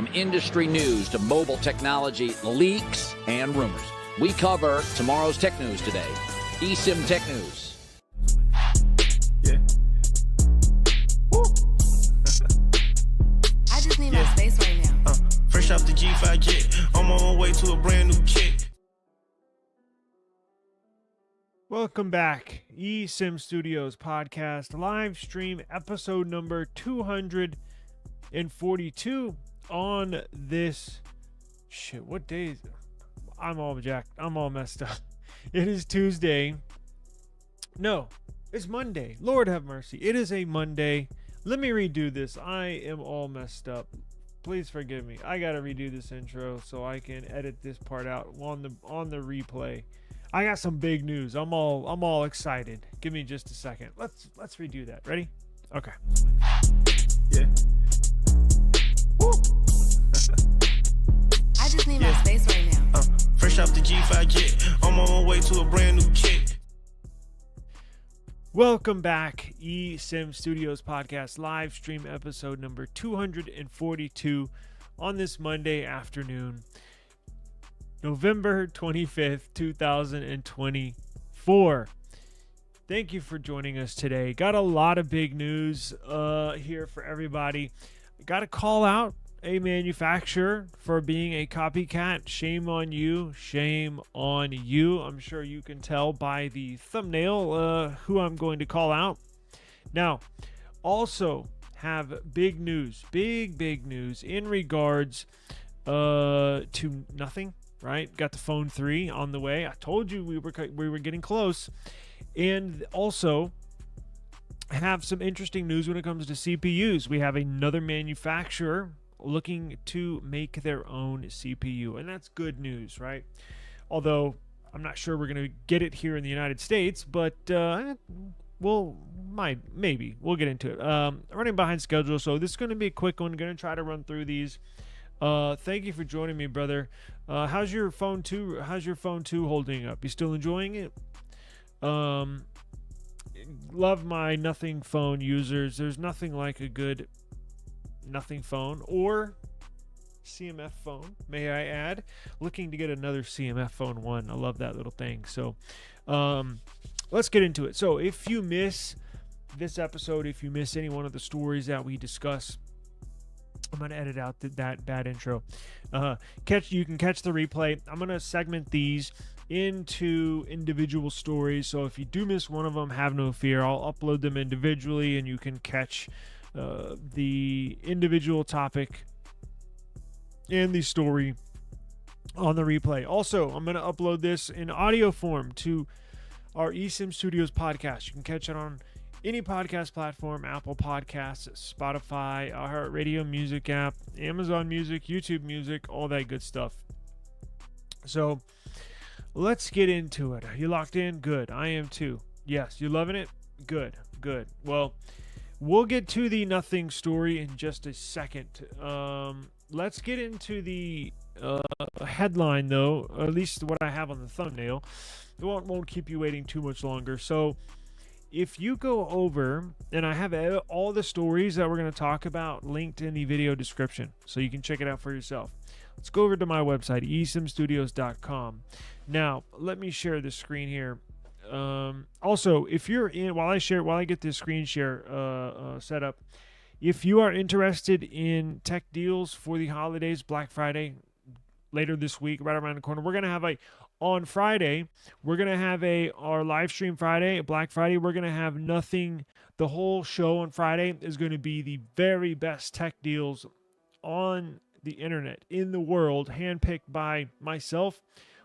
From industry news to mobile technology leaks and rumors, we cover tomorrow's tech news today. eSIM Tech News. Yeah. Woo. I just need my space right now. Fresh off the G5 jet, I'm on my way to a brand new kit. Welcome back, eSIM Studios podcast live stream episode number 242 on this what day is it? I'm all jacked. I'm all messed up. It is Tuesday. No, it's Monday. Lord have mercy. It is a Monday. Let me redo this. I am all messed up. Please forgive me. I gotta redo this intro so I can edit this part out on the replay. I got some big news. I'm all excited. Give me just a second. Let's redo that. Ready? Okay. Yeah. Woo. I just need my space right now. Fresh off the G5 jet, I'm on my way to a brand new kit. Welcome back, eSIM Studios podcast live stream episode number 242 on this Monday afternoon, November 25th, 2024. Thank you for joining us today. Got a lot of big news here for everybody. Got to call out a manufacturer for being a copycat. Shame on you. Shame on you. I'm sure you can tell by the thumbnail who I'm going to call out. Now, also have big news. Big news in regards to nothing. Right? Got the phone 3 on the way. I told you we were getting close. And also have some interesting news when it comes to CPUs. We have another manufacturer looking to make their own CPU, and that's good news, right? Although I'm not sure we're going to get it here in the United States, but maybe we'll get into it. Running behind schedule, so this is going to be a quick one. Going to try to run through these. Thank you for joining me, brother. How's your phone 2 holding up? You still enjoying it? Love my nothing phone users. There's nothing like a good nothing phone or CMF phone, may I add. Looking to get another CMF phone 1. I love that little thing. So let's get into it. So if you miss this episode, if you miss any one of the stories that we discuss, I'm going to edit out that bad intro. You can catch the replay. I'm going to segment these into individual stories. So if you do miss one of them, have no fear. I'll upload them individually and you can catch the individual topic and the story on the replay. Also, I'm going to upload this in audio form to our eSIM Studios podcast. You can catch it on any podcast platform: Apple Podcasts, Spotify, iHeartRadio Music app, Amazon Music, YouTube Music, all that good stuff. So let's get into it. Are you locked in? Good. I am too. Yes. You loving it? Good. Well, we'll get to the nothing story in just a second. Let's get into the headline, though, or at least what I have on the thumbnail. It won't keep you waiting too much longer. So if you go over, and I have all the stories that we're going to talk about linked in the video description, so you can check it out for yourself. Let's go over to my website, esimstudios.com. Now, let me share the screen here. Also, if you're in, while I get this screen share set up, if you are interested in tech deals for the holidays, Black Friday, later this week, right around the corner, we're going to have on Friday, we're going to have our live stream Friday, Black Friday. We're going to have nothing. The whole show on Friday is going to be the very best tech deals on the internet in the world, handpicked by myself.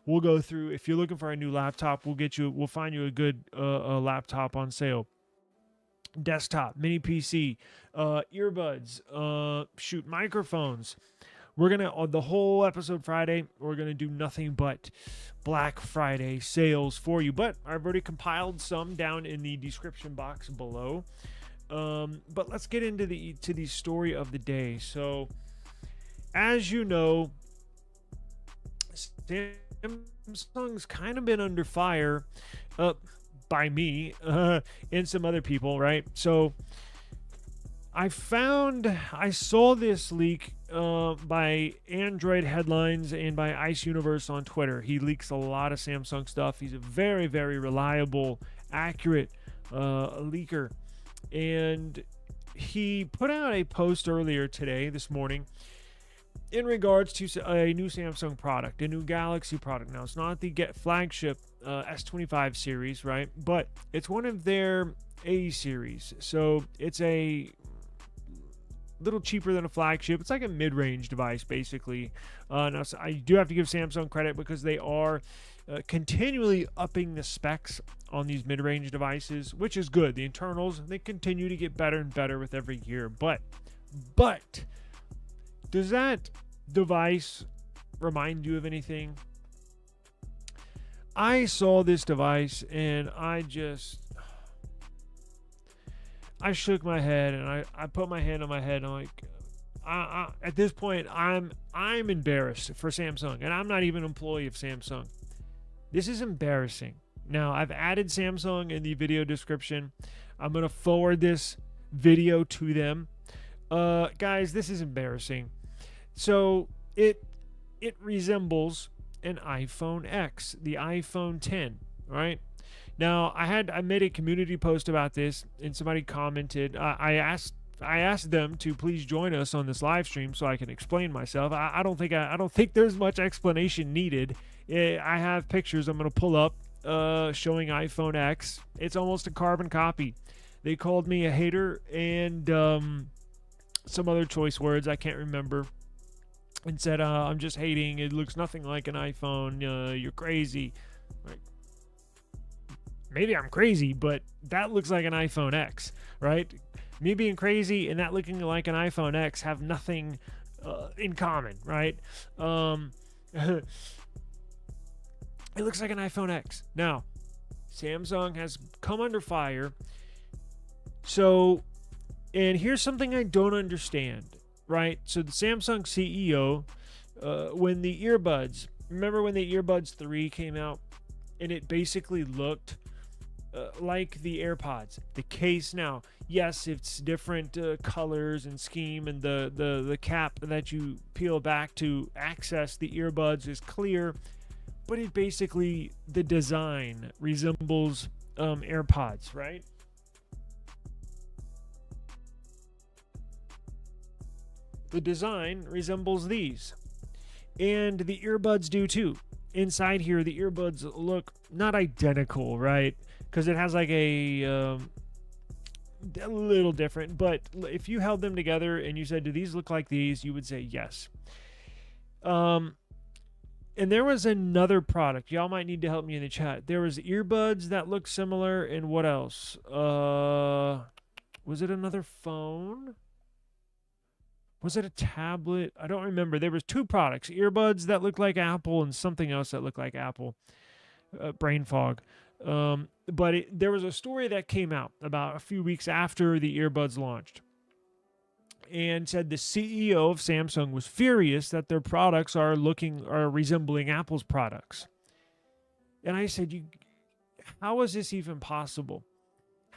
We'll go through. If you're looking for a new laptop, we'll find you a good laptop on sale. Desktop, mini PC, earbuds, microphones. We're going to, the whole episode Friday, we're going to do nothing but Black Friday sales for you. But I've already compiled some down in the description box below. But let's get into the story of the day. So, as you know, Samsung's kind of been under fire by me and some other people, right? So I saw this leak by Android Headlines and by Ice Universe on Twitter. He leaks a lot of Samsung stuff. He's a very, very reliable, accurate leaker. And he put out a post earlier today, this morning, in regards to a new Samsung product, a new Galaxy product. Now, it's not the flagship S25 series, right? But it's one of their A series. So it's a little cheaper than a flagship. It's like a mid-range device, basically. Now, so I do have to give Samsung credit because they are continually upping the specs on these mid-range devices, which is good. The internals, they continue to get better and better with every year. But does that device remind you of anything? I saw this device and I shook my head and I put my hand on my head and I'm like, at this point, I'm embarrassed for Samsung, and I'm not even an employee of Samsung. This is embarrassing. Now, I've added Samsung in the video description. I'm going to forward this video to them. Guys, this is embarrassing. So it resembles an iPhone X, the iPhone 10, right? Now, I made a community post about this, and somebody commented. I asked them to please join us on this live stream so I can explain myself. I don't think there's much explanation needed. I have pictures I'm going to pull up showing iPhone X. It's almost a carbon copy. They called me a hater and some other choice words I can't remember, and said I'm just hating. It looks nothing like an iPhone. You're crazy. Right? Maybe I'm crazy, but that looks like an iPhone X, right? Me being crazy and that looking like an iPhone X have nothing in common, right? It looks like an iPhone X. Now, Samsung has come under fire. So, and here's something I don't understand, right? So the Samsung CEO, when the earbuds, remember when the earbuds 3 came out and it basically looked like the AirPods. The case now, yes, it's different colors and scheme, and the cap that you peel back to access the earbuds is clear, but it basically, the design resembles AirPods, right? The design resembles these, and the earbuds do too. Inside here, the earbuds look not identical, right? Because it has like a little different, but if you held them together and you said, do these look like these, you would say yes. And there was another product. Y'all might need to help me in the chat. There was earbuds that look similar, and what else? Was it another phone? Was it a tablet? I don't remember. There was 2 products, earbuds that looked like Apple and something else that looked like Apple. Brain fog. But there was a story that came out about a few weeks after the earbuds launched, and said the CEO of Samsung was furious that their products are resembling Apple's products. And I said, how is this even possible?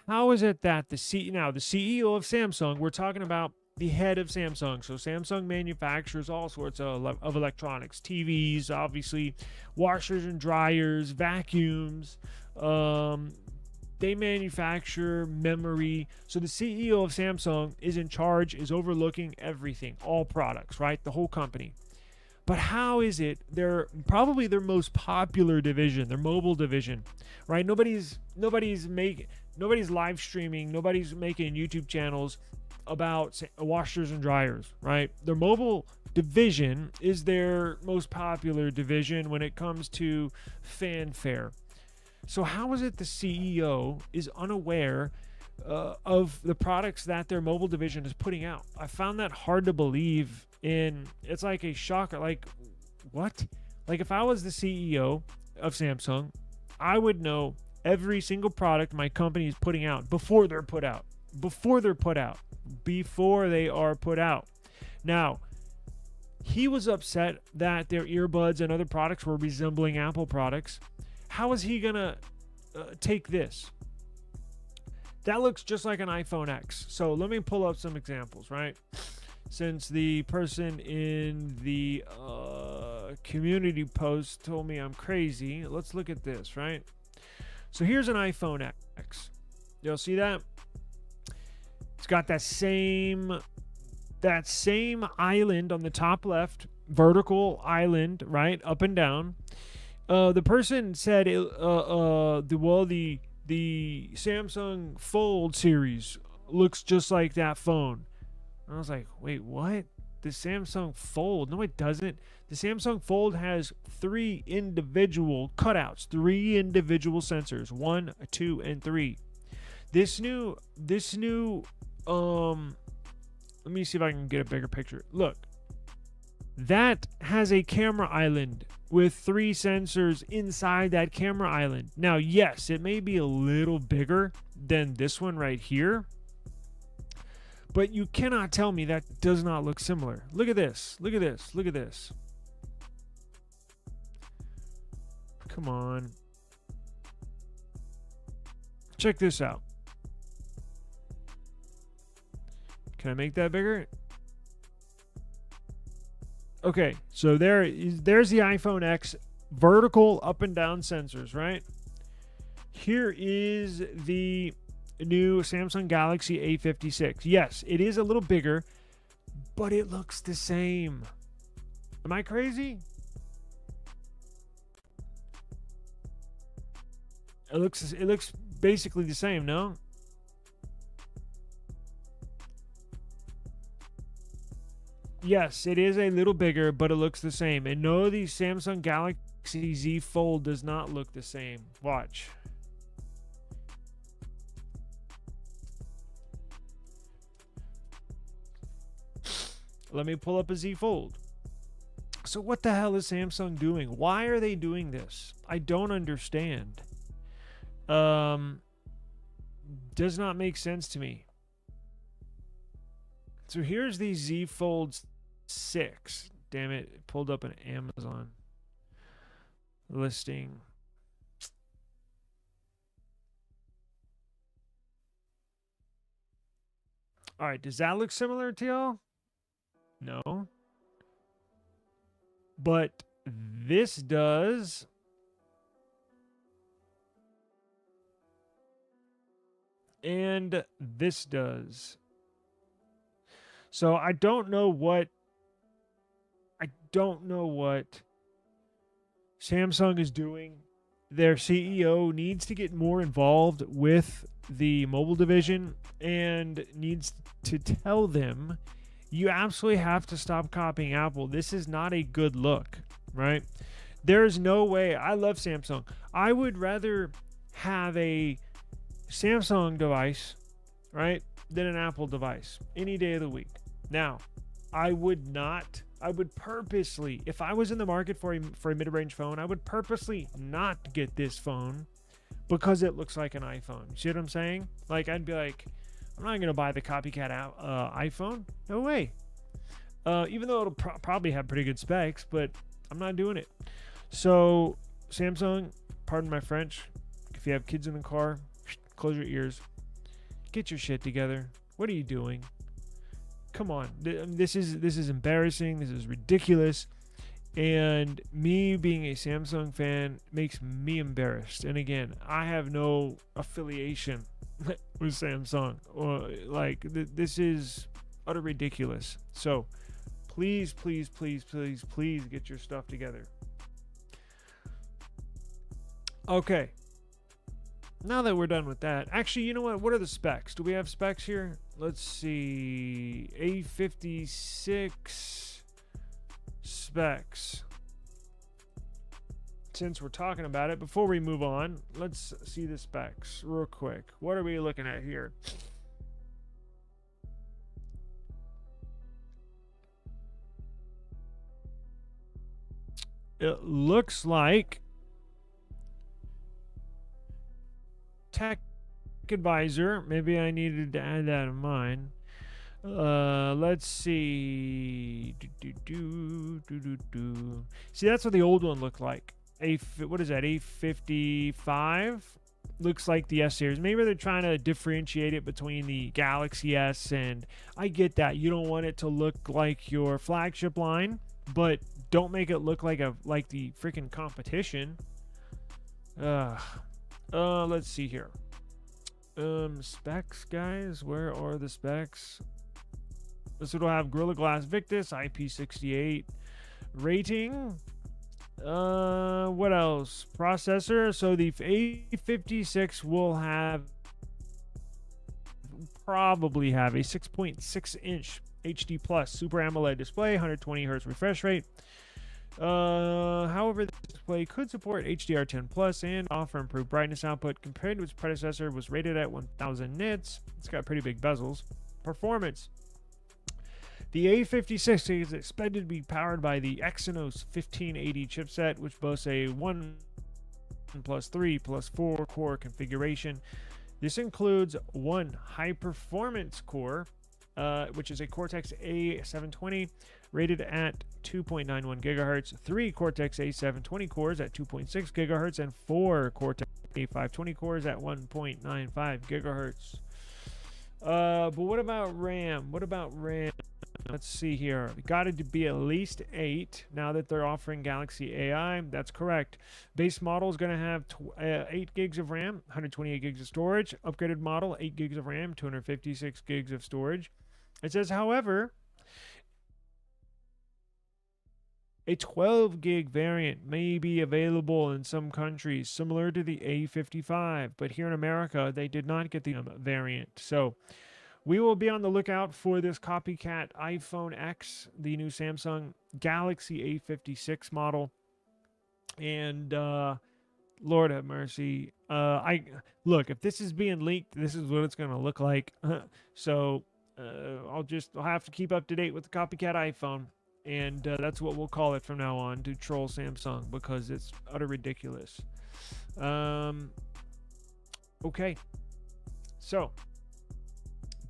How is it that the CEO of Samsung, we're talking about the head of Samsung. So Samsung manufactures all sorts of electronics, TVs, obviously, washers and dryers, vacuums. They manufacture memory. So the CEO of Samsung is in charge, is overlooking everything, all products, right? The whole company. But how is it they're probably their most popular division, their mobile division, right? Nobody's live streaming, nobody's making YouTube channels about washers and dryers, right? Their mobile division is their most popular division when it comes to fanfare. So how is it the CEO is unaware of the products that their mobile division is putting out? I found that hard to believe. It's like a shocker. Like, what? Like, if I was the CEO of Samsung, I would know every single product my company is putting out before they are put out. Now, he was upset that their earbuds and other products were resembling Apple products. How is he gonna take this? That looks just like an iPhone X. So let me pull up some examples, right? since the person in the community post told me I'm crazy. Let's look at this, right? So here's an iPhone X. You'll see that? It's got that same island on the top left, vertical island, right, up and down. The person said the Samsung Fold series looks just like that phone. And I was like, wait, what? The Samsung Fold? No, it doesn't. The Samsung Fold has 3 individual cutouts, 3 individual sensors, 1, 2, and 3. This new let me see if I can get a bigger picture. Look, that has a camera island with 3 sensors inside that camera island. Now, yes, it may be a little bigger than this one right here, but you cannot tell me that does not look similar. Look at this. Look at this. Look at this. Come on. Check this out. Can I make that bigger? Okay, so there's the iPhone X vertical up and down sensors, right? Here is the new Samsung Galaxy A56. Yes, it is a little bigger, but it looks the same. Am I crazy? It looks basically the same, no? Yes, it is a little bigger, but it looks the same. And no, the Samsung Galaxy Z Fold does not look the same. Watch. Let me pull up a Z Fold. So what the hell is Samsung doing? Why are they doing this? I don't understand. Does not make sense to me. So here's the Z Fold 6. Damn it, it pulled up an Amazon listing. All right, does that look similar to y'all? No. But this does. And this does. So I don't know what Samsung is doing. Their CEO needs to get more involved with the mobile division and needs to tell them, you absolutely have to stop copying Apple. This is not a good look, right? There's no way. I love Samsung. I would rather have a Samsung device, right, than an Apple device any day of the week. Now, I would purposely, if I was in the market for a mid-range phone, I would purposely not get this phone because it looks like an iPhone. See what I'm saying? Like, I'd be like, I'm not going to buy the copycat iPhone. No way. Even though it'll probably have pretty good specs, but I'm not doing it. So, Samsung, pardon my French, if you have kids in the car, close your ears. Get your shit together. What are you doing? Come on. This is embarrassing. This is ridiculous. And me being a Samsung fan makes me embarrassed. And again, I have no affiliation with Samsung. This is utter ridiculous. So please, please, please, please, please get your stuff together. Okay. Now that we're done with that, actually, you know what? What are the specs? Do we have specs here? Let's see. A56 specs. Since we're talking about it, before we move on, let's see the specs real quick. What are we looking at here? It looks like Tech Advisor. Maybe I needed to add that in mine. Let's see. See, that's what the old one looked like. What is that? A55. looks like the S series. Maybe they're trying to differentiate it between the Galaxy S, and I get that. You don't want it to look like your flagship line, but don't make it look like the freaking competition. Let's see here. Specs, guys. Where are the specs? This will have Gorilla Glass Victus, IP68 rating. What else? Processor. So the A56 will probably have a 6.6 inch HD plus Super AMOLED display, 120 Hz refresh rate. However, the display could support HDR10 plus and offer improved brightness output compared to its predecessor. Was rated at 1000 nits. It's got pretty big bezels. Performance. The A56 is expected to be powered by the Exynos 1580 chipset, which boasts a 1+3+4 core configuration. This includes one high-performance core, which is a Cortex A720 rated at 2.91 gigahertz, 3 Cortex A720 cores at 2.6 gigahertz, and 4 Cortex A520 cores at 1.95 gigahertz. But what about RAM? Let's see here. Got it to be at least 8 now that they're offering Galaxy AI. That's correct. Base model is going to have 8 gigs of RAM, 128 gigs of storage. Upgraded model, 8 gigs of RAM, 256 gigs of storage. It says, however, a 12 gig variant may be available in some countries, similar to the A55. But here in America, they did not get the variant. So we will be on the lookout for this copycat iPhone X, the new Samsung Galaxy A56 model. And Lord have mercy. Look, if this is being leaked, this is what it's going to look like. So I'll have to keep up to date with the copycat iPhone. And that's what we'll call it from now on, to troll Samsung, because it's utter ridiculous. Okay. So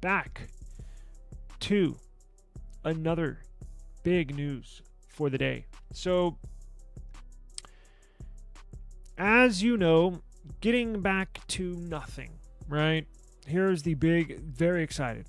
back to another big news for the day. So, as you know, getting back to nothing, right? Here's the big, very excited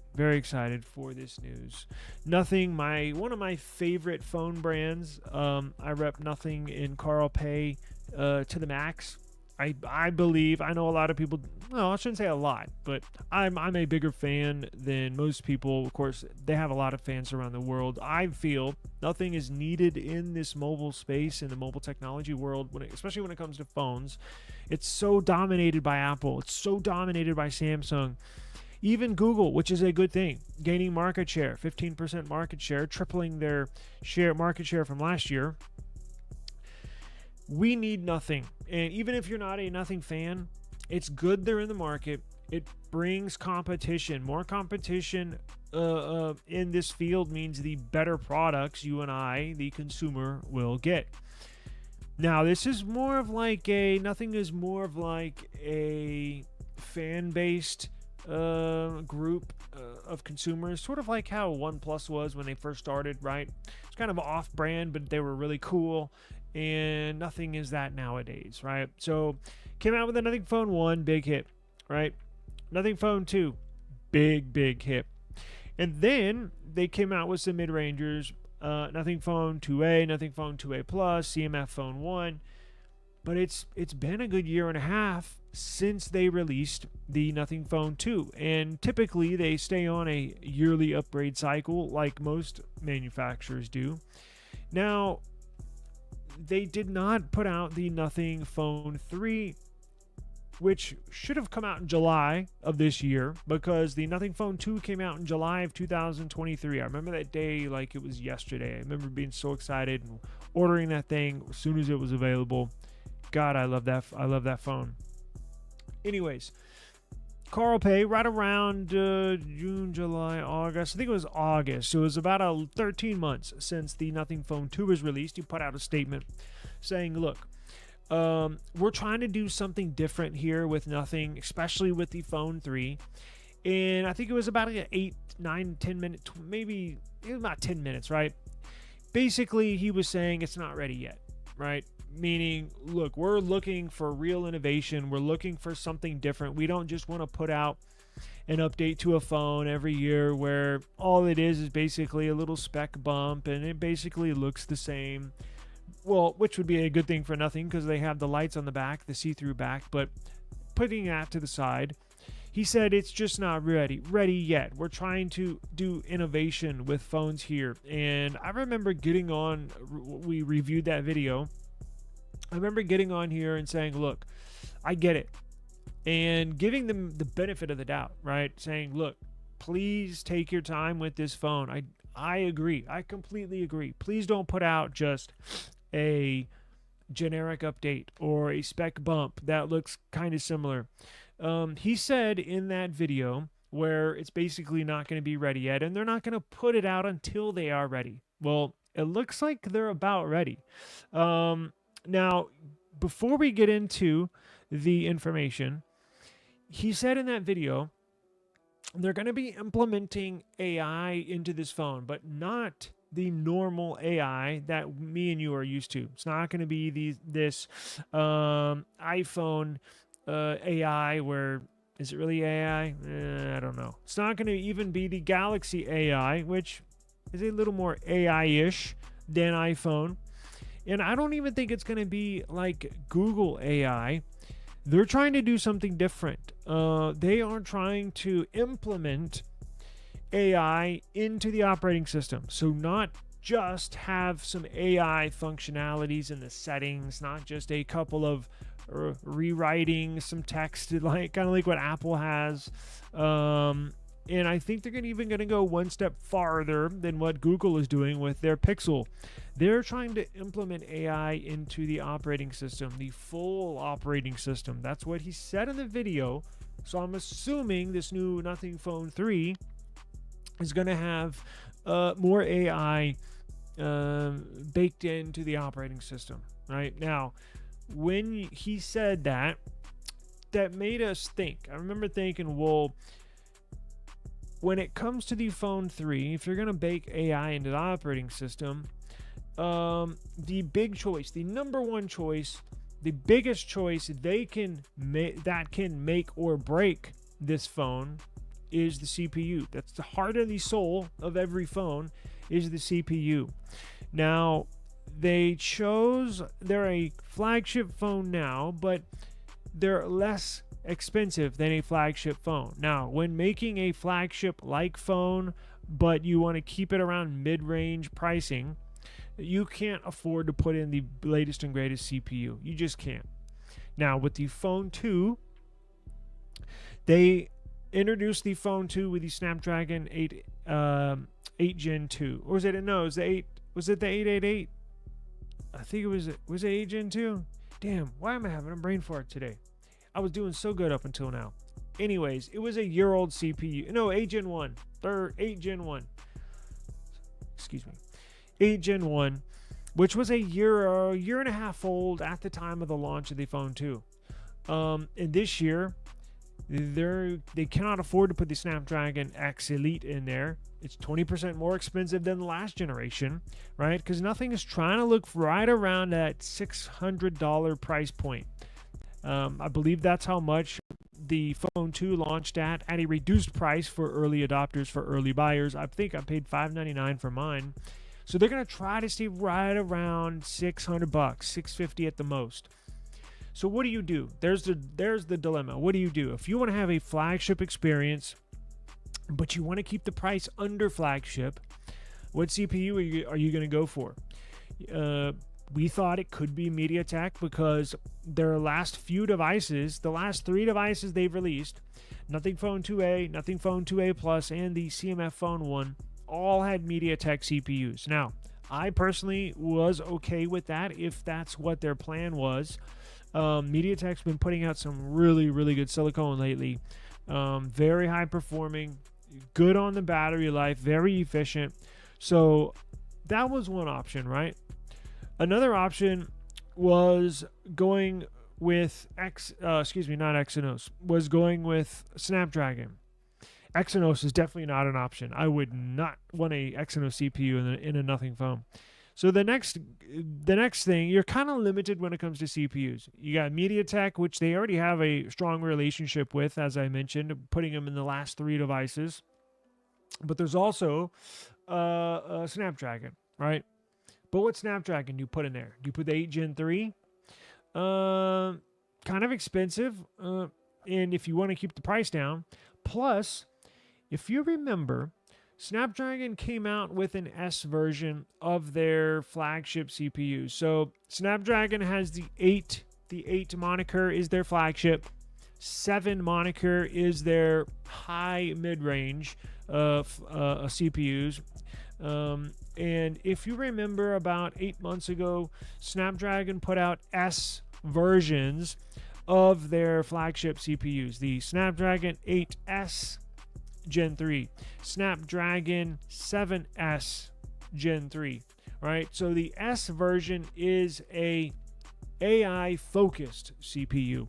for this news. Nothing, one of my favorite phone brands. I rep Nothing in Carl Pay to the max. I believe, I know a lot of people, no, I shouldn't say a lot, but I'm a bigger fan than most people. Of course, they have a lot of fans around the world. I feel Nothing is needed in this mobile space, in the mobile technology world, especially when it comes to phones. It's so dominated by Apple. It's so dominated by Samsung. Even Google, which is a good thing, gaining market share, 15% market share, tripling their market share from last year. We need Nothing. And even if you're not a Nothing fan, it's good they're in the market. It brings competition. More competition in this field means the better products you and I, the consumer, will get. Now, this is more of like Nothing is more of like a fan-based group of consumers, sort of like how OnePlus was when they first started, right? It's kind of off-brand, but they were really cool. And Nothing is that nowadays, right? So came out with a Nothing Phone 1, big hit, right? Nothing Phone 2, big hit. And then they came out with some mid-rangers, Nothing Phone 2A, Nothing Phone 2A Plus, CMF Phone 1. But it's been a good year and a half since they released the Nothing Phone 2. And typically they stay on a yearly upgrade cycle like most manufacturers do. Now, they did not put out the Nothing Phone 3, which should have come out in July of this year, because the Nothing Phone 2 came out in July of 2023. I remember that day like it was yesterday. I remember being so excited and ordering that thing as soon as it was available. God, I love that phone. Anyways, Carl Pay, right around June, July, August. I think it was August. So it was about 13 months since the Nothing Phone 2 was released. He put out a statement saying, look, we're trying to do something different here with Nothing, especially with the Phone 3. And I think it was about 8, 9, 10 minutes, maybe it was about 10 minutes, right? Basically, he was saying it's not ready yet, right? meaning, look, we're looking for real innovation. We're looking for something different. We don't just want to put out an update to a phone every year where all it is basically a little spec bump and it basically looks the same. Well, which would be a good thing for nothing because they have the lights on the back, the see-through back. But putting that to the side, he said it's just not ready yet. We're trying to do innovation with phones here. And I remember getting on, we reviewed that video. I remember getting on here and saying, look, I get it. And giving them the benefit of the doubt, right? Saying, look, please take your time with this phone. I agree. I completely agree. Please don't put out just a generic update or a spec bump that looks kind of similar. He said in that video where it's basically not going to be ready yet, and they're not going to put it out until they are ready. Well, it looks like they're about ready. Now, before we get into the information, he said in that video they're going to be implementing AI into this phone, but not the normal AI that me and you are used to. It's not going to be this iPhone AI where, is it really AI? I don't know. It's not going to even be the Galaxy AI, which is a little more AI-ish than iPhone. And I don't even think it's going to be like Google AI. They're trying to do something different. They are trying to implement AI into the operating system. So not just have some AI functionalities in the settings, not just a couple of rewriting some text, like kind of like what Apple has. And I think they're even going to go one step farther than what Google is doing with their Pixel. They're trying to implement AI into the operating system, the full operating system. That's what he said in the video. So I'm assuming this new Nothing Phone 3 is going to have more AI baked into the operating system. Right now, when he said that, that made us think. I remember thinking, well, when it comes to the Phone 3, if you're going to bake AI into the operating system, the big choice, the number one choice, the biggest choice they can that can make or break this phone is the CPU. That's the heart and the soul of every phone, is the CPU. Now, they're a flagship phone now, but they're less expensive than a flagship phone. Now, when making a flagship-like phone, but you want to keep it around mid-range pricing, you can't afford to put in the latest and greatest CPU. You just can't. Now, with the Phone 2, they introduced the Phone 2 with the Snapdragon 8 Gen 2. Or was it? No, it was the 8. Was it the 888? I think it was it 8 Gen 2? Damn, why am I having a brain fart today? I was doing so good up until now. Anyways, it was a year-old CPU. No, 8 Gen 1. 8 Gen 1. Excuse me. 8 Gen 1, which was a year and a half old at the time of the launch of the Phone 2. And this year, they cannot afford to put the Snapdragon X Elite in there. It's 20% more expensive than the last generation, right? Because Nothing is trying to look right around that $600 price point. I believe that's how much the Phone 2 launched at a reduced price for early adopters, for early buyers. I think I paid $599 for mine. So they're going to try to stay right around $600, $650 at the most. So what do you do? There's the dilemma. What do you do? If you want to have a flagship experience, but you want to keep the price under flagship, what CPU are you going to go for? We thought it could be MediaTek because their last few devices, the last 3 devices they've released, Nothing Phone 2A, Nothing Phone 2A Plus, and the CMF Phone 1, all had MediaTek CPUs. Now, I personally was okay with that if that's what their plan was. MediaTek's been putting out some really, really good silicone lately. Very high performing, good on the battery life, very efficient. So that was one option, right? Another option was going with was going with Snapdragon. Exynos is definitely not an option. I would not want a Exynos CPU in a Nothing phone. So the next thing, you're kind of limited when it comes to CPUs. You got MediaTek, which they already have a strong relationship with, as I mentioned, putting them in the last 3 devices. But there's also Snapdragon, right? But what Snapdragon do you put in there? Do you put the 8 Gen 3? Kind of expensive, and if you want to keep the price down. Plus, if you remember, Snapdragon came out with an S version of their flagship CPU. So Snapdragon has the 8. The 8 moniker is their flagship. 7 moniker is their high mid-range CPUs. And if you remember, about 8 months ago, Snapdragon put out S versions of their flagship CPUs. The Snapdragon 8S Gen 3, Snapdragon 7S Gen 3, right? So the S version is a AI-focused CPU.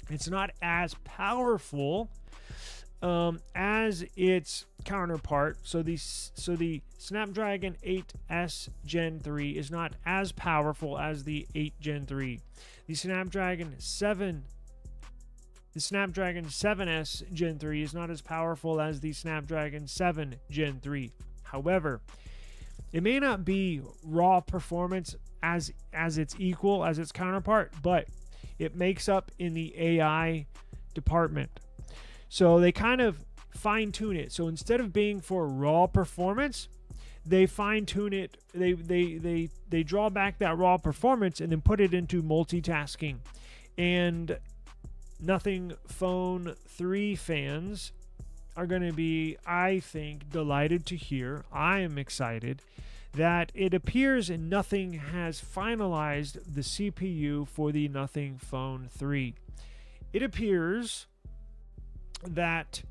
It's not as powerful as its counterpart. So the Snapdragon 8S Gen 3 is not as powerful as the 8 Gen 3. The Snapdragon 7S Gen 3 is not as powerful as the Snapdragon 7 Gen 3. However, it may not be raw performance as its equal, as its counterpart, but it makes up in the AI department. So they kind of fine-tune it. So instead of being for raw performance, they fine-tune it. They draw back that raw performance and then put it into multitasking. And Nothing Phone 3 fans are going to be, I think, delighted to hear. I am excited that it appears Nothing has finalized the CPU for the Nothing Phone 3. It appears that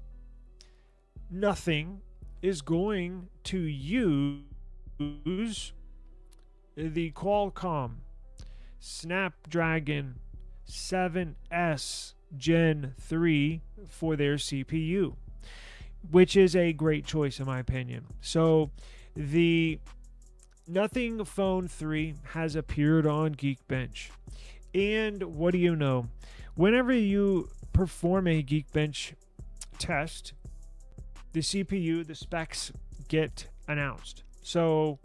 Nothing is going to use the Qualcomm Snapdragon 7S Gen 3 for their CPU, which is a great choice in my opinion. So the Nothing Phone 3 has appeared on Geekbench. And what do you know? Whenever you perform a Geekbench test, the CPU, the specs get announced. So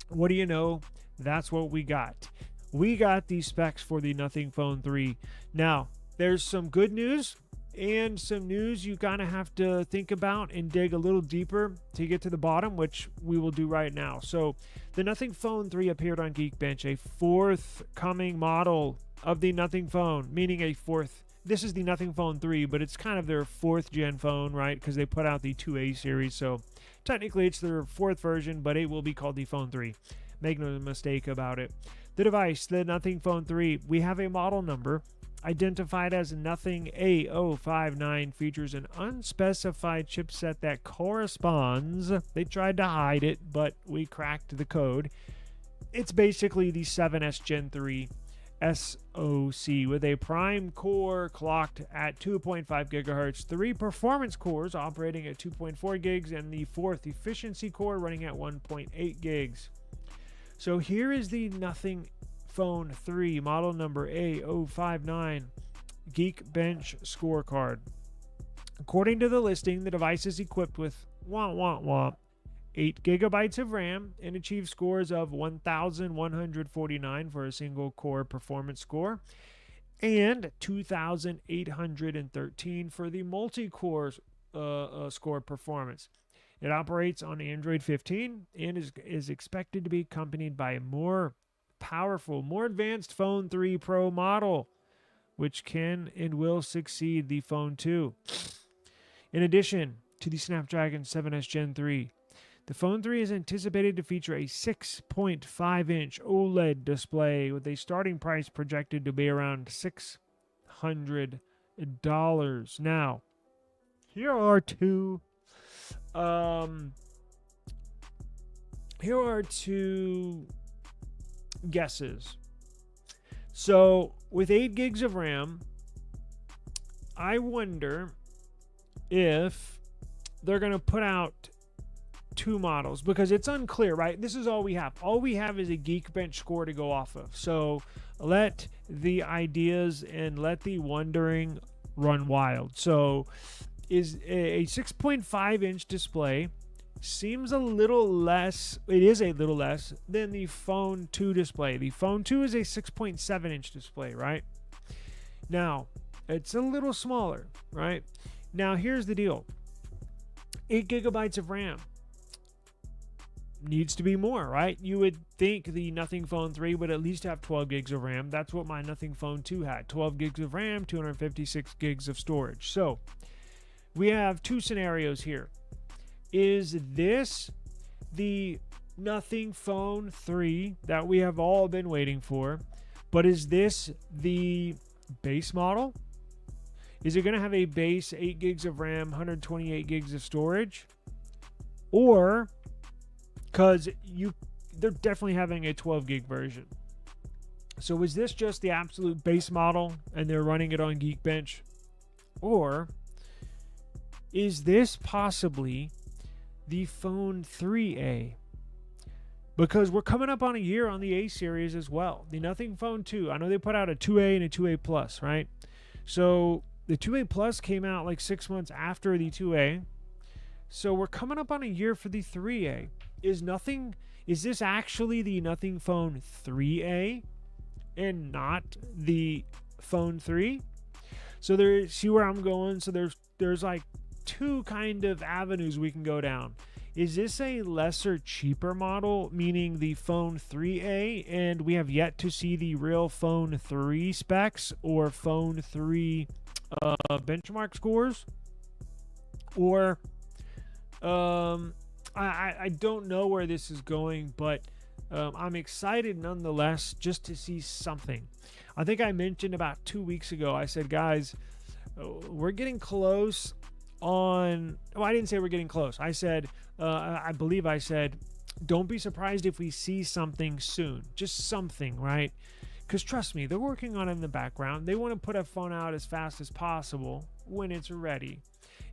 what do you know? That's what we got. We got these specs for the Nothing Phone 3. Now, there's some good news and some news you kind of have to think about and dig a little deeper to get to the bottom, which we will do right now. So the Nothing Phone 3 appeared on Geekbench, a forthcoming model of the Nothing Phone, meaning a fourth. This is the Nothing Phone 3, but it's kind of their 4th gen phone, right? Because they put out the 2A series, so technically it's their 4th version, but it will be called the Phone 3. Make no mistake about it. The device, the Nothing Phone 3, we have a model number identified as Nothing A059, features an unspecified chipset that corresponds. They tried to hide it, but we cracked the code. It's basically the 7S Gen 3 SoC with a prime core clocked at 2.5 gigahertz, 3 performance cores operating at 2.4 gigs, and the 4th efficiency core running at 1.8 gigs. So here is the Nothing Phone 3 model number A059 Geekbench scorecard. According to the listing, the device is equipped with 8 gigabytes of RAM and achieves scores of 1,149 for a single core performance score and 2,813 for the multi-core score performance. It operates on Android 15 and is expected to be accompanied by a more powerful, more advanced Phone 3 Pro model, which can and will succeed the Phone 2. In addition to the Snapdragon 7S Gen 3, the Phone 3 is anticipated to feature a 6.5-inch OLED display with a starting price projected to be around $600. Now, here are two guesses. So, with 8 gigs of RAM, I wonder if they're going to put out two models because it's unclear, right? This is all we have. All we have is a Geekbench score to go off of. So let the ideas and let the wondering run wild. So is a 6.5 inch display seems a little less, it is a little less than the Phone 2 display. The Phone 2 is a 6.7 inch display, right? Now, it's a little smaller, right? Now, here's the deal. 8 gigabytes of RAM needs to be more, right? You would think the Nothing Phone 3 would at least have 12 gigs of RAM. That's what my Nothing Phone 2 had. 12 gigs of RAM, 256 gigs of storage. So, we have two scenarios here. Is this the Nothing Phone 3 that we have all been waiting for? But is this the base model? Is it going to have a base 8 gigs of RAM, 128 gigs of storage? Or, because they're definitely having a 12 gig version. So is this just the absolute base model and they're running it on Geekbench? Or is this possibly the Phone 3A? Because we're coming up on a year on the A series as well. The Nothing Phone 2. I know they put out a 2A and a 2A Plus, right? So the 2A Plus came out like 6 months after the 2A. So we're coming up on a year for the 3A. Is this actually the Nothing Phone 3A and not the Phone 3? So see where I'm going? So there's like two kind of avenues we can go down. Is this a lesser, cheaper model, meaning the Phone 3A, and we have yet to see the real Phone 3 specs or Phone 3 benchmark scores? Or I don't know where this is going, but I'm excited nonetheless just to see something. I think I mentioned about 2 weeks ago, I said, guys, we're getting close on... Well, I didn't say we're getting close. I said, I believe I said, don't be surprised if we see something soon. Just something, right? Because trust me, they're working on it in the background. They want to put a phone out as fast as possible when it's ready.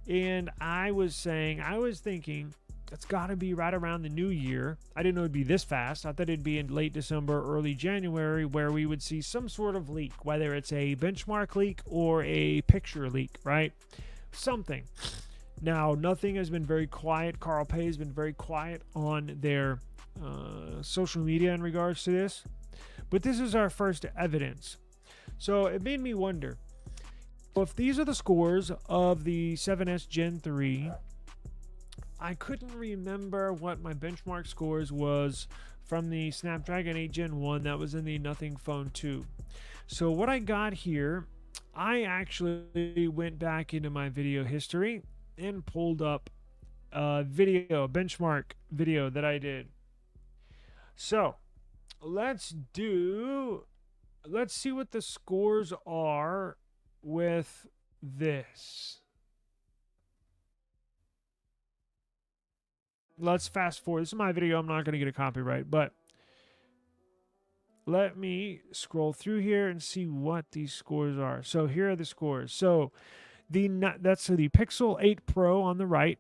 And I was thinking, that's got to be right around the new year. I didn't know it'd be this fast. I thought it'd be in late December, early January, where we would see some sort of leak, whether it's a benchmark leak or a picture leak, right? Something. Now, nothing has been very quiet. Carl Pei has been very quiet on their social media in regards to this. But this is our first evidence. So it made me wonder, if these are the scores of the 7S Gen 3, I couldn't remember what my benchmark scores was from the Snapdragon 8 Gen 1 that was in the Nothing Phone 2. So what I got here, I actually went back into my video history and pulled up a benchmark video that I did. So let's see what the scores are with this. Let's fast forward. This is my video. I'm not going to get a copyright, but let me scroll through here and see what these scores are. So here are the scores. So that's the Pixel 8 Pro on the right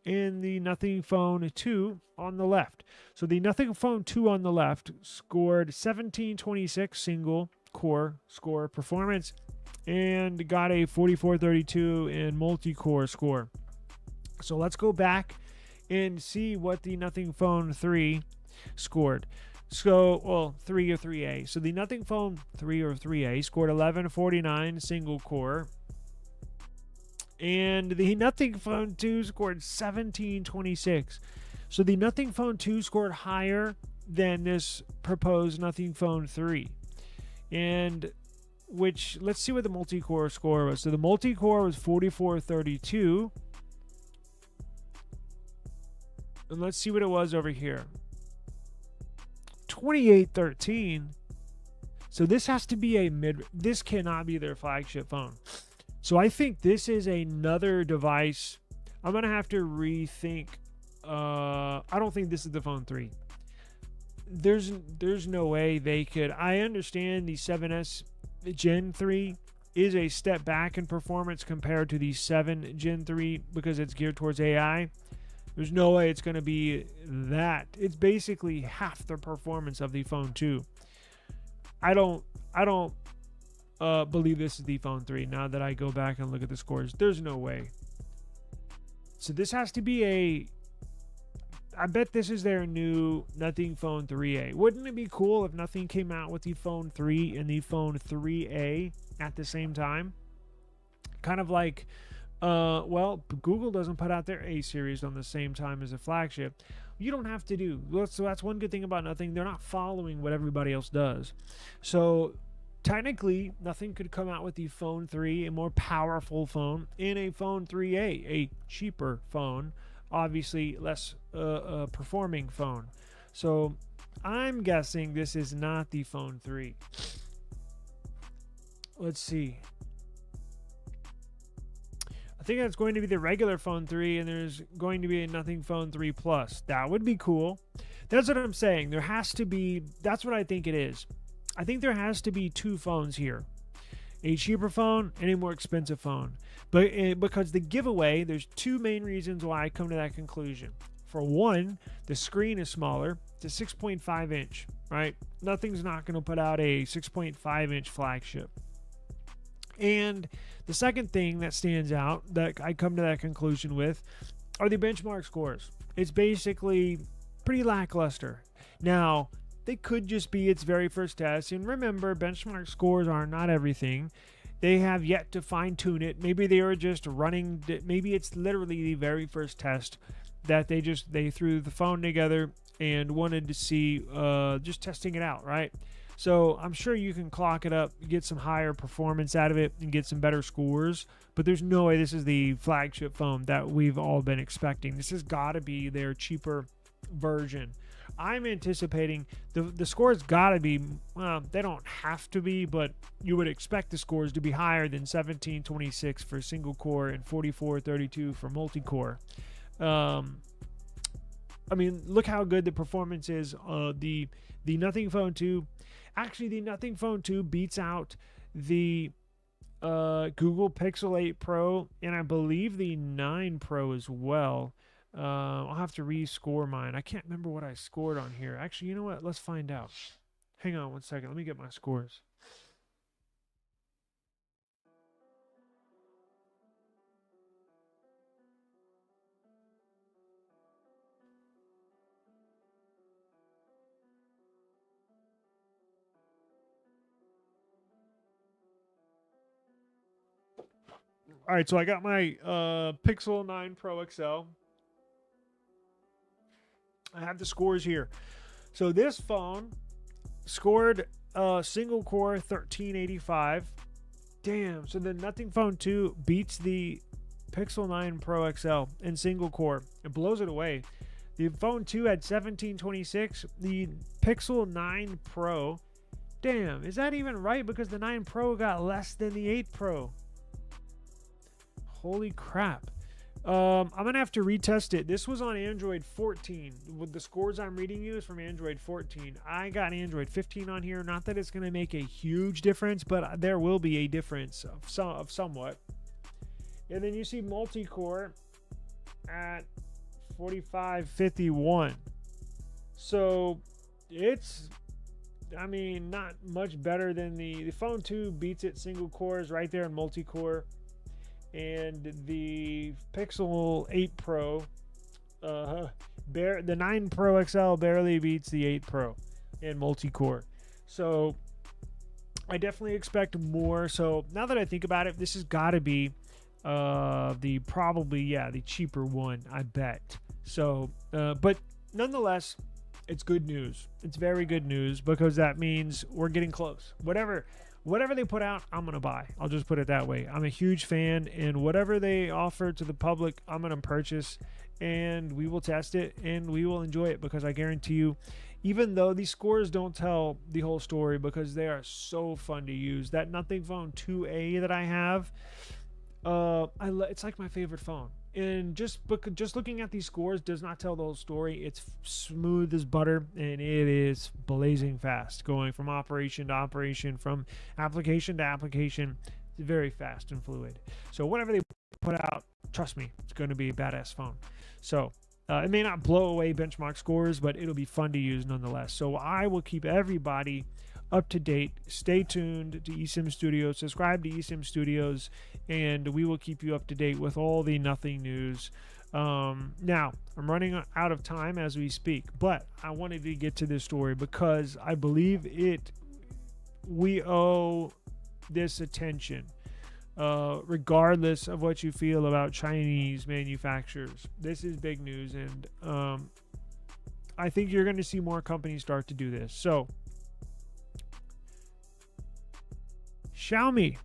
and the Nothing Phone 2 on the left. So the Nothing Phone 2 on the left scored 1726 single core score performance and got a 4432 in multi-core score. So let's go back and see what the Nothing Phone 3 scored. So, well, 3 or 3A. So the Nothing Phone 3 or 3A scored 1149 single core. And the Nothing Phone 2 scored 1726. So the Nothing Phone 2 scored higher than this proposed Nothing Phone 3. And let's see what the multi-core score was. So the multi-core was 4432. And let's see what it was over here. 2813. So this has to be this cannot be their flagship phone. So I think this is another device. I'm going to have to rethink. I don't think this is the Phone 3. There's no way they could. I understand the 7S Gen 3 is a step back in performance compared to the 7 Gen 3 because it's geared towards AI. There's no way it's going to be that. It's basically half the performance of the Phone 2. I don't believe this is the Phone 3 now that I go back and look at the scores. There's no way. So this has to be I bet this is their new Nothing Phone 3A. Wouldn't it be cool if Nothing came out with the Phone 3 and the Phone 3A at the same time? Kind of like, well, Google doesn't put out their A series on the same time as a flagship. You don't have to do. So that's one good thing about Nothing. They're not following what everybody else does. So technically, Nothing could come out with the Phone 3, a more powerful phone, and a Phone 3A, a cheaper phone, obviously less performing phone. So I'm guessing this is not the Phone 3. Let's see. I think that's going to be the regular Phone 3, and there's going to be a Nothing Phone 3 Plus. That would be cool. That's what I'm saying. There has to be, that's what I think it is. I think there has to be two phones here. A cheaper phone and a more expensive phone. But because the giveaway, there's two main reasons why I come to that conclusion. For one, the screen is smaller. It's a 6.5 inch, right? Nothing's not going to put out a 6.5 inch flagship. And the second thing that stands out that I come to that conclusion with are the benchmark scores. It's basically pretty lackluster. Now, they could just be its very first test. And remember, benchmark scores are not everything. They have yet to fine tune it. Maybe they are just running. Maybe it's literally the very first test that they threw the phone together and wanted to see, just testing it out, right? So I'm sure you can clock it up, get some higher performance out of it, and get some better scores. But there's no way this is the flagship phone that we've all been expecting. This has got to be their cheaper version. I'm anticipating the scores got to be, well, they don't have to be, but you would expect the scores to be higher than 1726 for single core and 4432 for multi-core. I mean, look how good the performance is. The Nothing Phone 2, actually the Nothing Phone 2 beats out the Google Pixel 8 Pro, and I believe the 9 Pro as well. I'll have to rescore mine. I can't remember what I scored on here. Actually, you know what? Let's find out. Hang on one second. Let me get my scores. All right, so I got my Pixel 9 Pro XL. I have the scores here. So this phone scored single core 1385. Damn. So the Nothing Phone 2 beats the Pixel 9 Pro XL in single core. It blows it away. The Phone 2 had 1726. The Pixel 9 Pro. Damn. Is that even right? Because the 9 Pro got less than the 8 Pro. Holy crap. I'm going to have to retest it. This was on Android 14. With the scores I'm reading you is from Android 14. I got Android 15 on here. Not that it's going to make a huge difference, but there will be a difference of somewhat. And then you see multi-core at 4551. So it's, I mean, not much better than the Phone 2 beats it. Single cores right there in multi-core. And the Pixel 8 Pro, the 9 Pro XL barely beats the 8 Pro in multi-core. So I definitely expect more. So now that I think about it, this has got to be the cheaper one, I bet. So, but nonetheless, it's good news. It's very good news because that means we're getting close. Whatever they put out, I'm going to buy. I'll just put it that way. I'm a huge fan, and whatever they offer to the public, I'm going to purchase, and we will test it, and we will enjoy it because I guarantee you, even though these scores don't tell the whole story because they are so fun to use, that Nothing Phone 2A that I have, it's like my favorite phone. And just looking at these scores does not tell the whole story. It's smooth as butter, and it is blazing fast, going from operation to operation, from application to application. It's very fast and fluid. So whatever they put out, trust me, it's going to be a badass phone. So It may not blow away benchmark scores, but it'll be fun to use nonetheless. So I will keep everybody up to date. Stay tuned to eSIM Studios. Subscribe to eSIM Studios, and we will keep you up to date with all the nothing news. Now, I'm running out of time as we speak, but I wanted to get to this story because I believe we owe this attention. Regardless of what you feel about Chinese manufacturers. This is big news, and I think you're going to see more companies start to do this. So, Xiaomi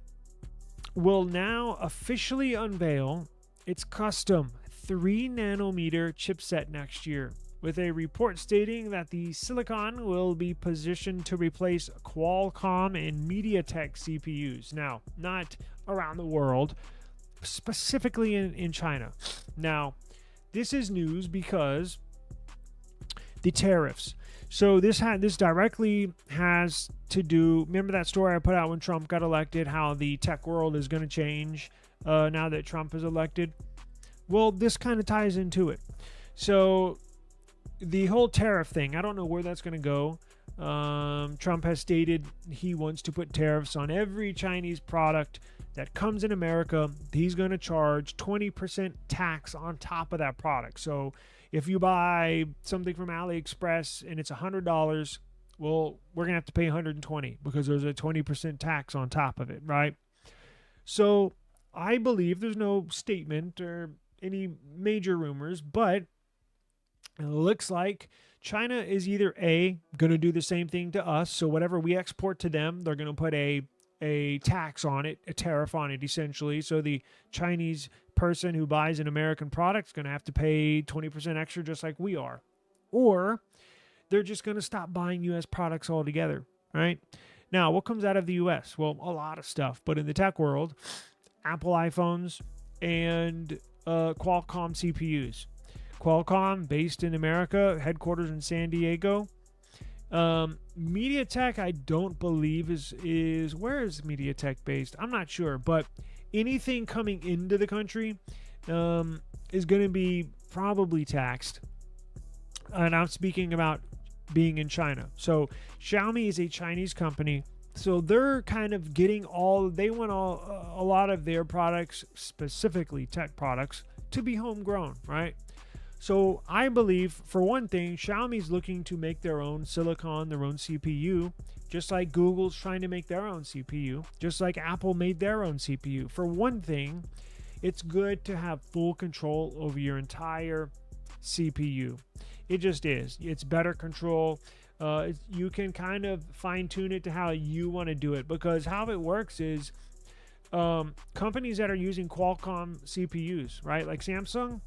will now officially unveil its custom 3nm chipset next year, with a report stating that the silicon will be positioned to replace Qualcomm and MediaTek CPUs. Now, not around the world, specifically in China. Now, this is news because the tariffs. So this directly has to do, remember that story I put out when Trump got elected, how the tech world is going to change now that Trump is elected? Well, this kind of ties into it. So the whole tariff thing, I don't know where that's going to go. Trump has stated he wants to put tariffs on every Chinese product that comes in America. He's going to charge 20% tax on top of that product. So if you buy something from AliExpress and it's $100, well, we're going to have to pay $120 because there's a 20% tax on top of it, right? So I believe there's no statement or any major rumors, but it looks like China is either A, going to do the same thing to us. So whatever we export to them, they're going to put a tax on it, a tariff on it, essentially. So the Chinese person who buys an American product is going to have to pay 20% extra just like we are. Or they're just going to stop buying U.S. products altogether, right? Now, what comes out of the U.S.? Well, a lot of stuff. But in the tech world, Apple iPhones and Qualcomm CPUs. Qualcomm, based in America, headquarters in San Diego. MediaTek, I don't believe is where is MediaTek based? I'm not sure, but anything coming into the country is going to be probably taxed. And I'm speaking about being in China. So Xiaomi is a Chinese company, so they're kind of getting a lot of their products, specifically tech products, to be homegrown, right? So I believe, for one thing, Xiaomi's looking to make their own silicon, their own CPU, just like Google's trying to make their own CPU, just like Apple made their own CPU. For one thing, it's good to have full control over your entire CPU. It just is. It's better control. You can kind of fine-tune it to how you want to do it, because how it works is companies that are using Qualcomm CPUs, right, like Samsung,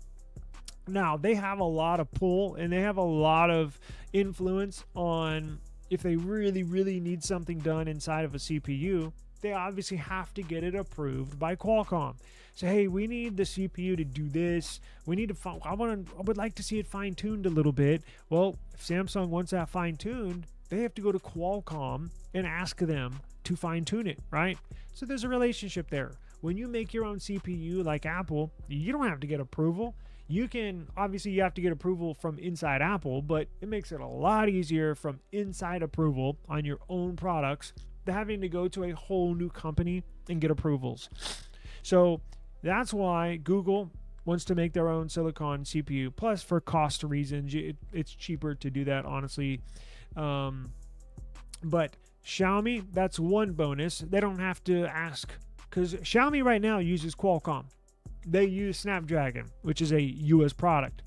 now, they have a lot of pull and they have a lot of influence on if they really, really need something done inside of a CPU. They obviously have to get it approved by Qualcomm. So, hey, we need the CPU to do this. We need to. I would like to see it fine-tuned a little bit. Well, if Samsung wants that fine-tuned, they have to go to Qualcomm and ask them to fine-tune it, right? So there's a relationship there. When you make your own CPU like Apple, you don't have to get approval. You have to get approval from inside Apple, but it makes it a lot easier from inside approval on your own products than having to go to a whole new company and get approvals. So that's why Google wants to make their own silicon CPU. Plus, for cost reasons, it's cheaper to do that, honestly. But Xiaomi, that's one bonus. They don't have to ask, because Xiaomi right now uses Qualcomm. They use Snapdragon, which is a U.S. product.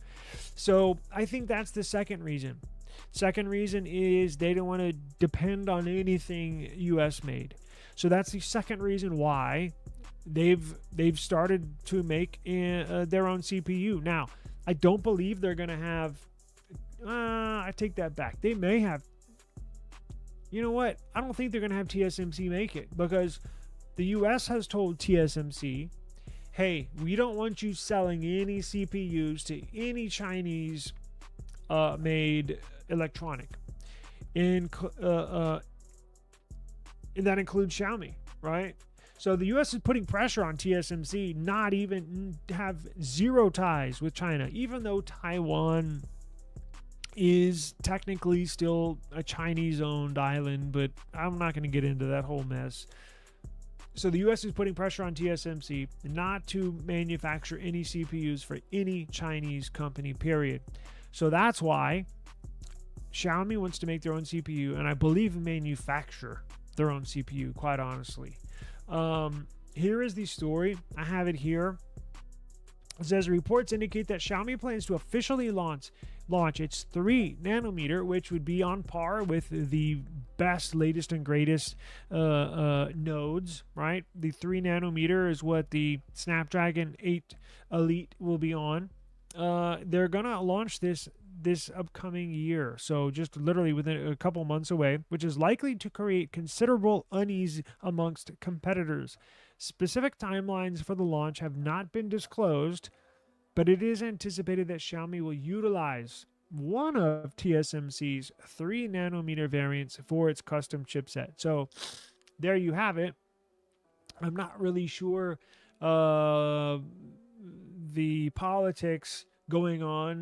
So I think that's the second reason. Second reason is they don't want to depend on anything U.S. made. So that's the second reason why they've started to make their own CPU. Now, I don't believe they're going to have... I take that back. They may have... You know what? I don't think they're going to have TSMC make it, because the U.S. has told TSMC, hey, we don't want you selling any CPUs to any Chinese made electronic. And that includes Xiaomi, right? So the U.S. is putting pressure on TSMC not even have zero ties with China, even though Taiwan is technically still a Chinese-owned island, but I'm not going to get into that whole mess. So the U.S. is putting pressure on TSMC not to manufacture any CPUs for any Chinese company, period. So that's why Xiaomi wants to make their own CPU, and I believe manufacture their own CPU, quite honestly. Here is the story. I have it here. It says reports indicate that Xiaomi plans to officially launch its 3 nanometer, which would be on par with the best, latest, and greatest nodes, right? The 3 nanometer is what the Snapdragon 8 Elite will be on. They're gonna launch this upcoming year, so just literally within a couple months away, which is likely to create considerable unease amongst competitors. Specific timelines for the launch have not been disclosed, but it is anticipated that Xiaomi will utilize one of TSMC's 3 nanometer variants for its custom chipset. So there you have it. I'm not really sure the politics going on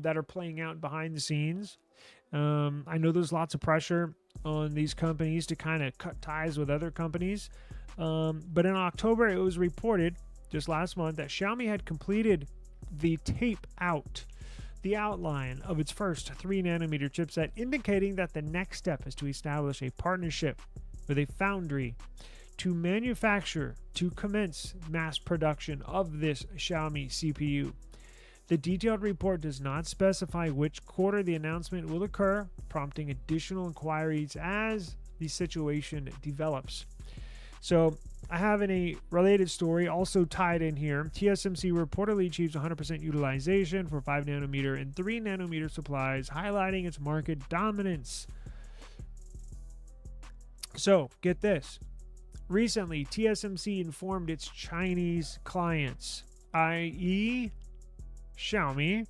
that are playing out behind the scenes. I know there's lots of pressure on these companies to kind of cut ties with other companies. But in October, it was reported just last month that Xiaomi had completed the the outline of its first 3 nanometer chipset, indicating that the next step is to establish a partnership with a foundry to commence mass production of this Xiaomi CPU. The detailed report does not specify which quarter the announcement will occur, prompting additional inquiries as the situation develops. So I have a related story also tied in here. TSMC reportedly achieves 100% utilization for 5 nanometer and 3 nanometer supplies, highlighting its market dominance. So get this. Recently, TSMC informed its Chinese clients, i.e. Xiaomi,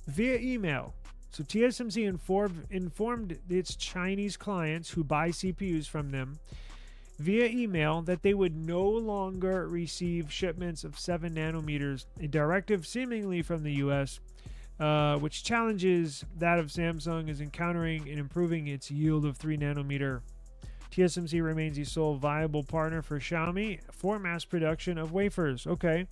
via email. So TSMC informed its Chinese clients who buy CPUs from them via email that they would no longer receive shipments of 7 nanometers, a directive seemingly from the US, which challenges that of Samsung is encountering and improving its yield of 3 nanometer. TSMC remains the sole viable partner for Xiaomi for mass production of wafers. Okay.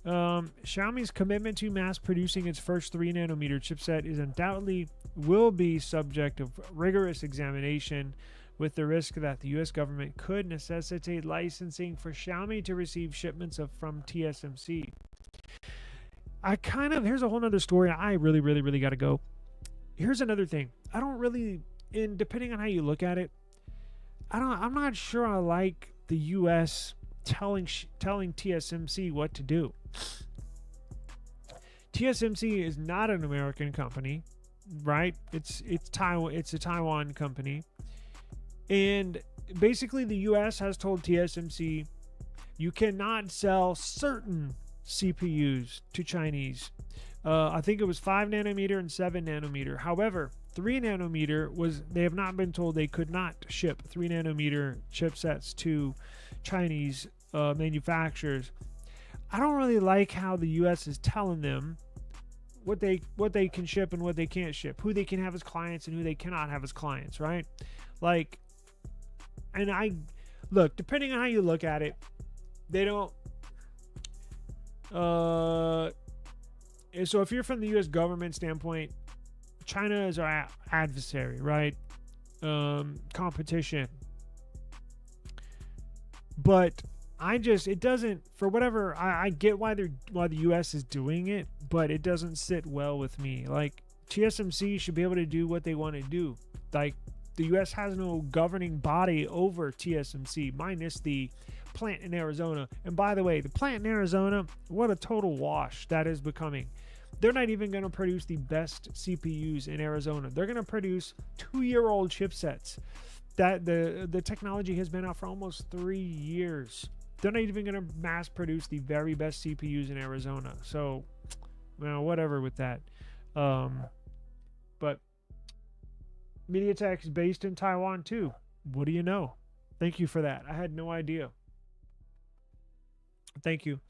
Xiaomi's commitment to mass producing its first 3 nanometer chipset is undoubtedly will be subject of rigorous examination, with the risk that the U.S. government could necessitate licensing for Xiaomi to receive shipments from TSMC. Here's a whole nother story. I really got to go. Here's another thing. I don't really, and depending on how you look at it, I'm not sure I like the U.S. telling TSMC what to do. TSMC is not an American company, right? It's Taiwan. It's a Taiwan company, and basically the U.S. has told TSMC you cannot sell certain CPUs to Chinese. I think it was 5 nanometer and 7 nanometer. However, 3 nanometer they have not been told they could not ship 3 nanometer chipsets to Chinese manufacturers. I don't really like how the U.S. is telling them what they can ship and what they can't ship, who they can have as clients and who they cannot have as clients, right? Like, and look, depending on how you look at it, they don't. So if you're from the U.S. government standpoint, China is our adversary, right? Competition. But it doesn't, for whatever, I get why the U.S. is doing it, but it doesn't sit well with me. Like, TSMC should be able to do what they want to do. Like, the U.S. has no governing body over TSMC, minus the plant in Arizona. And by the way, the plant in Arizona, what a total wash that is becoming. They're not even going to produce the best CPUs in Arizona. They're going to produce 2-year-old chipsets that the technology has been out for almost 3 years. They're not even going to mass produce the very best CPUs in Arizona. So, well, whatever with that. But MediaTek is based in Taiwan too. What do you know? Thank you for that. I had no idea. Thank you.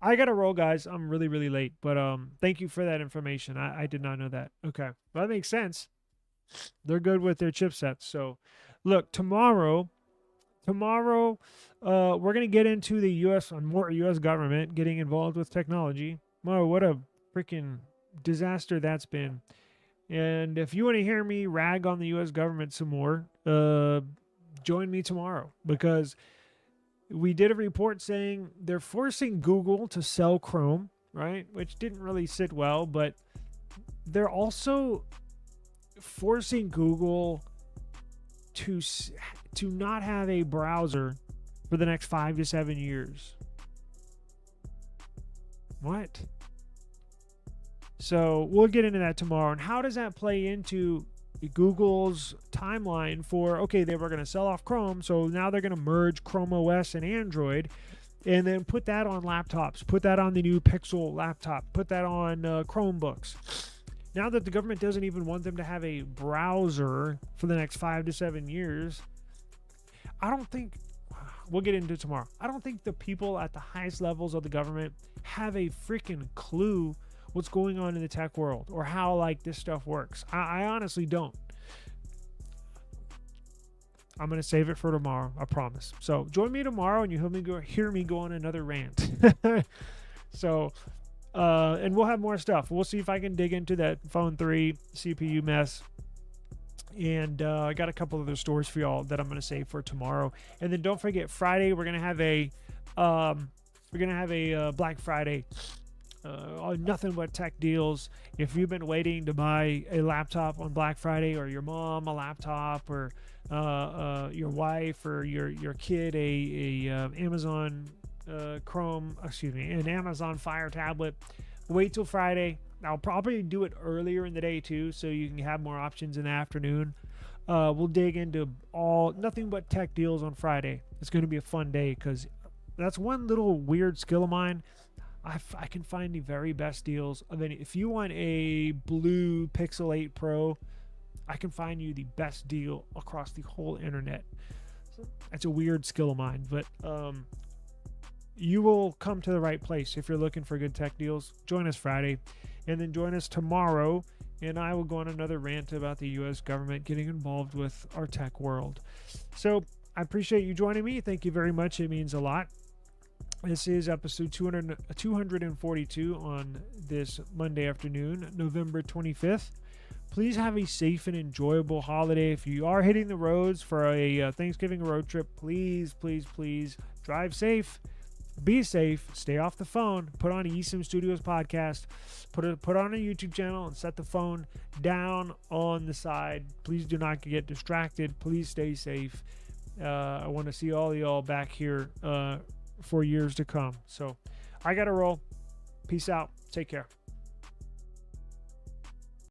I gotta roll, guys. I'm really, really late. But thank you for that information. I did not know that. Okay. Well, that makes sense. They're good with their chipsets. So look, tomorrow, we're gonna get into the more US government getting involved with technology. Wow, what a freaking disaster that's been. And if you want to hear me rag on the US government some more, join me tomorrow, because we did a report saying they're forcing Google to sell Chrome, right? Which didn't really sit well, but they're also forcing Google to not have a browser for the next 5 to 7 years. What? So we'll get into that tomorrow. And how does that play into Google's timeline for, okay, they were going to sell off Chrome, so now they're going to merge Chrome OS and Android, and then put that on laptops, put that on the new Pixel laptop, put that on Chromebooks. Now that the government doesn't even want them to have a browser for the next 5 to 7 years, I don't think, we'll get into it tomorrow, I don't think the people at the highest levels of the government have a freaking clue what's going on in the tech world or how like this stuff works. I honestly don't. I'm going to save it for tomorrow, I promise. So join me tomorrow and you'll hear me go on another rant. So, and we'll have more stuff. We'll see if I can dig into that Phone 3 CPU mess. And I got a couple other stories for y'all that I'm going to save for tomorrow. And then don't forget, Friday we're going to have a Black Friday. Nothing but tech deals. If you've been waiting to buy a laptop on Black Friday, or your mom a laptop, or your wife or your kid a Amazon an Amazon Fire tablet, wait till Friday. I'll probably do it earlier in the day too, so you can have more options in the afternoon. We'll dig into nothing but tech deals on Friday. It's going to be a fun day, because that's one little weird skill of mine. I can find the very best deals of any. If you want a blue Pixel 8 Pro, I can find you the best deal across the whole internet. So that's a weird skill of mine, but you will come to the right place if you're looking for good tech deals. Join us Friday, and then join us tomorrow, and I will go on another rant about the U.S. government getting involved with our tech world. So I appreciate you joining me. Thank you very much. It means a lot. This is episode 242 on this Monday afternoon, November 25th. Please have a safe and enjoyable holiday. If you are hitting the roads for a Thanksgiving road trip, please, please, please drive safe, be safe, stay off the phone, put on eSIM Studios podcast, put on a YouTube channel, and set the phone down on the side. Please do not get distracted. Please stay safe. I want to see all y'all back here for years to come. So I gotta roll. Peace out. Take care.